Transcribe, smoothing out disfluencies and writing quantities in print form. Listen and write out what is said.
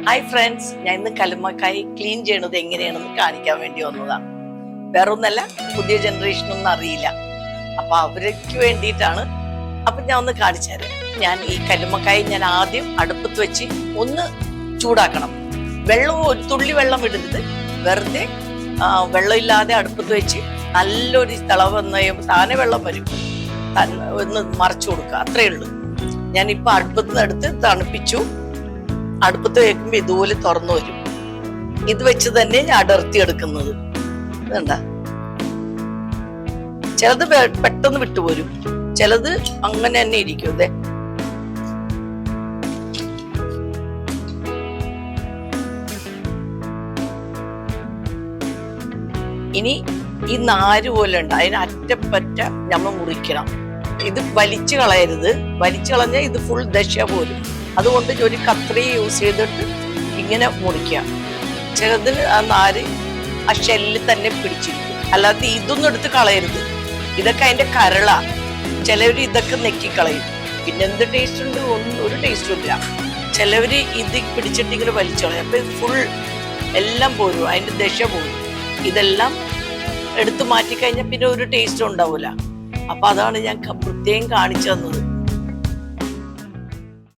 Hi friends, ഞാൻ ഇന്ന് കല്ലുമ്മക്കായ് clean ചെയ്യണത് എങ്ങനെയാണെന്ന് കാണിക്കാൻ വേണ്ടി വന്നതാണ്. വേറെ ഒന്നല്ല, പുതിയ ജനറേഷനൊന്നും അറിയില്ല. അപ്പൊ അവർക്ക് വേണ്ടിയിട്ടാണ്. അപ്പൊ ഞാൻ ഒന്ന് കാണിച്ചു തരാം. ഞാൻ ഈ കല്ലുമ്മക്കായ് ഞാൻ ആദ്യം അടുപ്പത്ത് വെച്ച് ഒന്ന് ചൂടാക്കണം. വെള്ളം ഒരു തുള്ളി വെള്ളം ഇടരുത്, വെറുതെ വെള്ളമില്ലാതെ അടുപ്പത്ത് വെച്ച് നല്ലൊരു തിളവ് വന്നു കഴിയുമ്പോൾ താനെ വെള്ളം വരും, ഒന്ന് മറച്ചു കൊടുക്കുക, അത്രയേ ഉള്ളൂ. ഞാനിപ്പോ അടുപ്പത്ത് നിന്ന് എടുത്ത് തണുപ്പിച്ചു. അടുപ്പത്ത് വെക്കുമ്പോ ഇതുപോലെ തുറന്നു വരും. ഇത് വെച്ച് തന്നെ ഞാൻ അടർത്തി എടുക്കുന്നത്. ഇതണ്ട, ചിലത് പെട്ടെന്ന് വിട്ടുപോരും, ചിലത് അങ്ങനെ തന്നെ ഇരിക്കും. അതെ, ഇനി ഈ നാര് പോലെ ഉണ്ട്, അതിന് അറ്റപ്പറ്റ നമ്മൾ മുറിക്കണം. ഇത് വലിച്ചു കളയരുത്, വലിച്ചു കളഞ്ഞാൽ ഇത് ഫുൾ ദശ പോലും. അതുകൊണ്ട് ഒരു കത്രി യൂസ് ചെയ്തിട്ട് ഇങ്ങനെ മുറിക്കുക. ചിലതിന് ആ നാര് ആ ഷെല്ലിൽ തന്നെ പിടിച്ചിരിക്കും. അല്ലാതെ ഇതൊന്നും എടുത്ത് കളയരുത്, ഇതൊക്കെ അതിന്റെ കരളാ. ചിലവര് ഇതൊക്കെ നെക്കിക്കളയും, പിന്നെ എന്ത് ടേസ്റ്റ് ഉണ്ട്? ഒരു ടേസ്റ്റും ഇല്ല. ചിലവര് ഇത് പിടിച്ചിട്ട് ഇങ്ങനെ വലിച്ചു കളയും, അപ്പൊ ഫുൾ എല്ലാം പോരും, അതിന്റെ ദശ പോരും. ഇതെല്ലാം എടുത്തു മാറ്റിക്കഴിഞ്ഞാൽ പിന്നെ ഒരു ടേസ്റ്റും ഉണ്ടാവൂല. അപ്പൊ അതാണ് ഞാൻ പ്രത്യേകം കാണിച്ചു തന്നത്.